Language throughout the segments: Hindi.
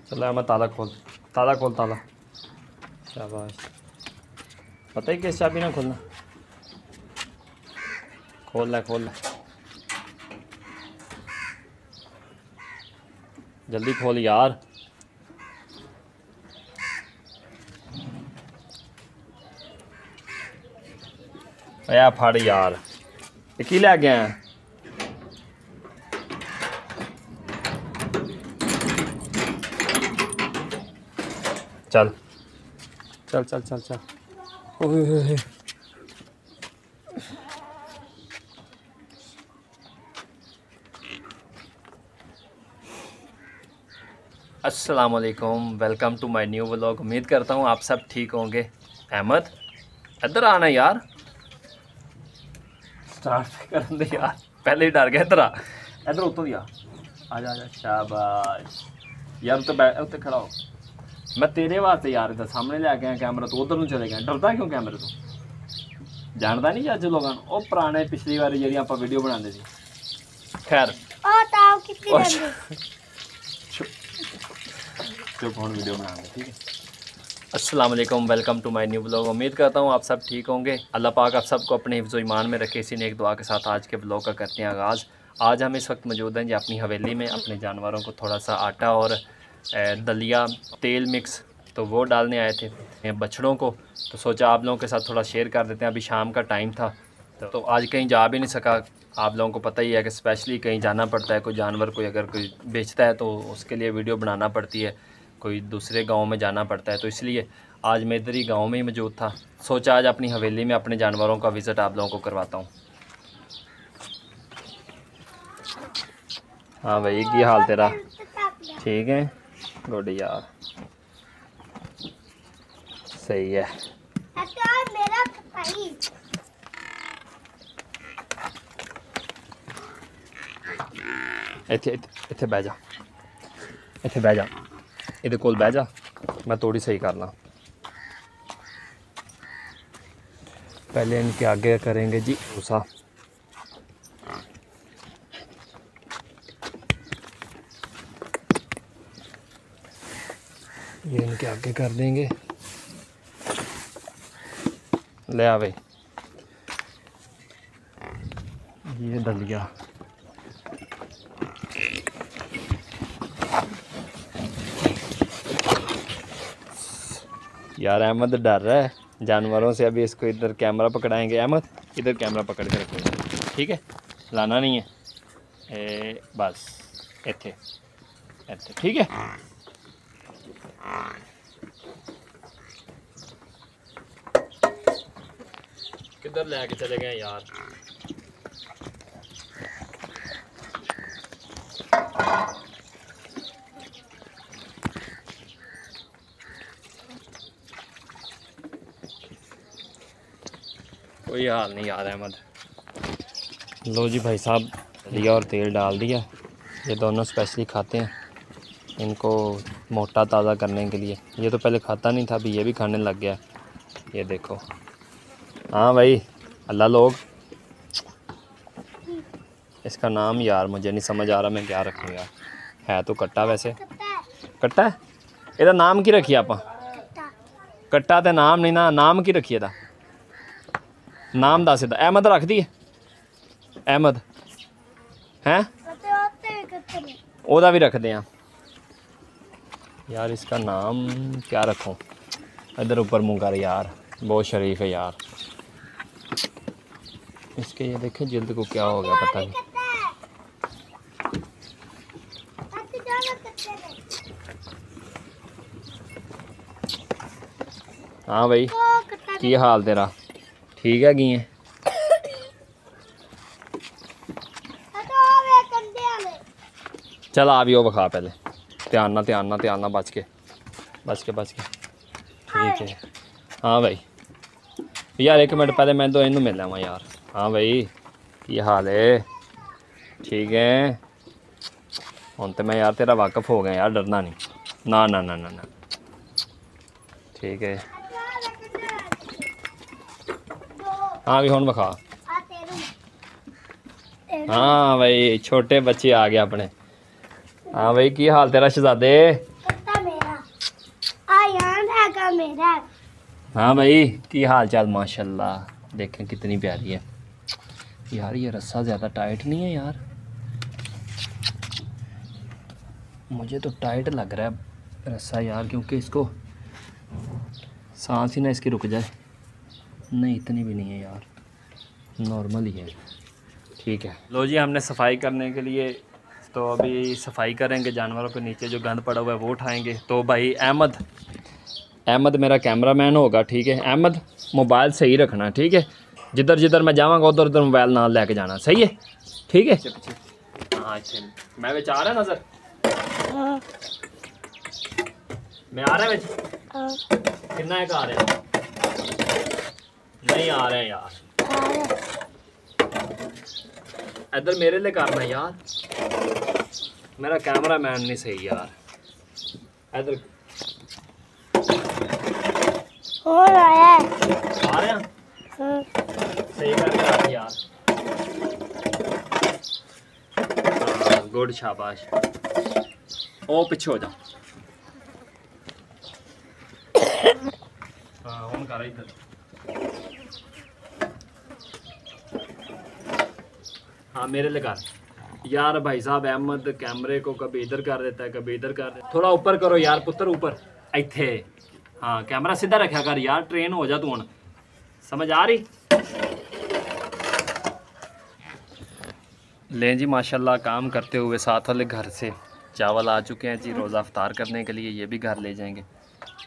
चलो मैं ताला खोल ताला। शाबाश, पता ही किस चाबी ना खोलना। खोल ले जल्दी खोल यार। या फड़ यार, ये की लै गया है? चल चल चल चल चल। ओए अस्सलाम वालेकुम, welcome to my new vlog. उम्मीद करता हूँ आप सब ठीक होंगे। अहमद इधर आना यार, स्टार्ट कर दे यार, पहले ही डर गया। इधर उतो यार, आजा आजा, शाबाश यार। उत्ते खड़ा हो, मैं तेरे वास्ते यार इधर सामने ले गया कैमरा, तो उधर चले गया। डरदा क्यों कैमरे तो? जानता नहीं अज लोगों वो पुराने पिछली बार जी आप वीडियो बनाते थे। खैर चुप फोन वीडियो बनाते, ठीक है। अस्सलाम वालेकुम, welcome to my new vlog. उम्मीद करता हूँ आप सब ठीक होंगे। अल्लाह पाक आप सबको अपने हिफ्ज़ ईमान में रखे। इसी ने एक दुआ के साथ आज के व्लॉग का करते हैं आगाज़। आज हम इस वक्त मौजूद हैं जी अपनी हवेली में। अपने जानवरों को थोड़ा सा आटा और दलिया तेल मिक्स तो वो डालने आए थे बछड़ों को, तो सोचा आप लोगों के साथ थोड़ा शेयर कर देते हैं। अभी शाम का टाइम था तो आज कहीं जा भी नहीं सका। आप लोगों को पता ही है कि स्पेशली कहीं जाना पड़ता है, कोई जानवर कोई अगर कोई बेचता है तो उसके लिए वीडियो बनाना पड़ती है, कोई दूसरे गांव में जाना पड़ता है। तो इसलिए आज मैं इधर ही गाँव में ही मौजूद था। सोचा आज अपनी हवेली में अपने जानवरों का विज़िट आप लोगों को करवाता हूँ। हाँ भाई, की हाल तेरा? ठीक है, गुड यार, सही है। इत्थे बह जा, इत्थे बह जा, इहदे कोल बह जा, मैं थोड़ी सही करना। पहले इनके आगे करेंगे जी भूसा। ये इनके आगे कर देंगे। ले आ भाई, ये दलिया। यार अहमद डर रहा है जानवरों से। अभी इसको इधर कैमरा पकड़ाएंगे। अहमद इधर कैमरा पकड़ के रखो, ठीक है? लाना नहीं है बस, इत्थे इत्थे, ठीक है। किधर ले के चले गए यार? कोई हाल नहीं यार अहमद। लो जी भाई साहब, लिया और तेल डाल दिया। ये दोनों स्पेशली खाते हैं इनको मोटा ताज़ा करने के लिए। ये तो पहले खाता नहीं था, अभी ये भी खाने लग गया। ये देखो। हाँ भाई, अल्लाह लोग, इसका नाम यार मुझे नहीं समझ आ रहा मैं क्या रखूँ यार। है तो कट्टा, वैसे कट्टा है। ਇਹਦਾ नाम की रखिए आप? कट्टा तो नाम नहीं ना, नाम की रखिए दा? नाम दस इदा। अहमद रख दी? अहमद हैं, ओदा भी रखते हैं यार। इसका नाम क्या रखूं? इधर ऊपर मुँह कर यार, बहुत शरीफ है यार। इसके ये देखें जिल्द को क्या हो गया पता नहीं। हाँ भाई, की हाल तेरा? ठीक है की है? चल आ भी वो बखा पहले, ध्यान ना बच के ठीक है। हाँ भाई यार, एक मिनट पहले मैं तो इनू मिल लवां यार। हाँ भाई, की हाल है? ठीक है, हुण तो मैं यार तेरा वाकफ हो गया यार, डरना नहीं। ना ना ना ना ना, ठीक है। हाँ भी हुण बखा। हाँ भाई, छोटे बच्चे आ गए अपने। हाँ भाई की हाल तेरा शहजादे? हाँ भाई की हाल चाल? माशाल्लाह देखें कितनी प्यारी है यार। ये रस्सा ज़्यादा टाइट नहीं है यार, मुझे तो टाइट लग रहा है रस्सा यार, क्योंकि इसको सांस ही ना इसकी रुक जाए। नहीं इतनी भी नहीं है यार, नॉर्मल ही है। ठीक है लो जी, हमने सफाई करने के लिए तो अभी सफाई करेंगे, जानवरों के नीचे जो गंद पड़ा हुआ है वो उठाएंगे। तो भाई अहमद मेरा कैमरामैन होगा, ठीक है। अहमद मोबाइल सही रखना, ठीक है। जिधर जिधर मैं जावांगा उधर उधर मोबाइल ना लेके जाना, सही है? ठीक है। हाँ मैं बेच आ रहा है नजर, मैं आ रहा है कितना है आ रहे हैं? नहीं आ रहे हैं यार, इधर मेरे लिए करना यार, मेरा कैमरामैन नहीं सही यार। इधर आ रहे हैं सही करके यार। हाँ, गुड शाबाश। ओ पीछे हो जा। हाँ हम कर इधर। हाँ मेरे लिए कर यार। भाई साहब अहमद कैमरे को कभी इधर कर देता है कभी इधर कर देता है। थोड़ा ऊपर करो यार पुत्र, ऊपर इत्थे। हाँ कैमरा सीधा रखा कर यार, ट्रेन हो जा तू हुण, समझ आ रही? लें जी माशाल्लाह काम करते हुए साथ वाले घर से चावल आ चुके हैं जी, रोज़ा इफ्तार करने के लिए, ये भी घर ले जाएंगे।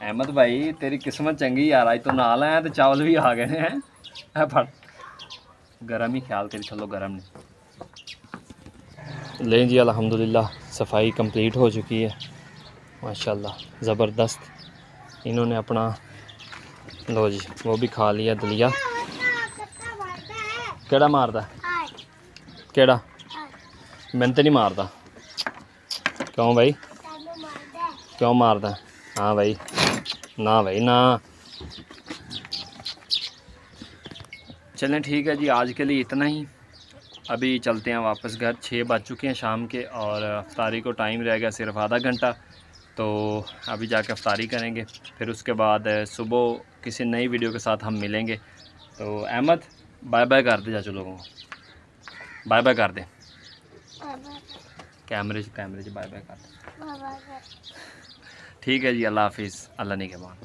अहमद भाई तेरी किस्मत चंगी यार, आज तो नाल आया तो चावल भी आ गए हैं। फट गर्म ही ख्याल करी चलो, गर्म नहीं। लें जी अल्हम्दुलिल्लाह सफाई कंप्लीट हो चुकी है माशाल्लाह, ज़बरदस्त। इन्होंने अपना लो जी वो भी खा लिया दलिया। केड़ा मारदा? केड़ा? मैंने तो नहीं मारदा। क्यों भाई क्यों मारदा? हाँ भाई ना भाई ना। चलें ठीक है जी, आज के लिए इतना ही। अभी चलते हैं वापस घर, 6 बज चुके हैं शाम के और अफ्तारी को टाइम रह गया सिर्फ आधा घंटा। तो अभी जाकर अफ्तारी करेंगे, फिर उसके बाद सुबह किसी नई वीडियो के साथ हम मिलेंगे। तो अहमद बाय बाय कर दे चाचू लोगों को, बाय बाय कर दे कैमरे से बाय बाय कर दे। ठीक है जी, अल्लाह हाफिज़, अल्लाह निगहबान।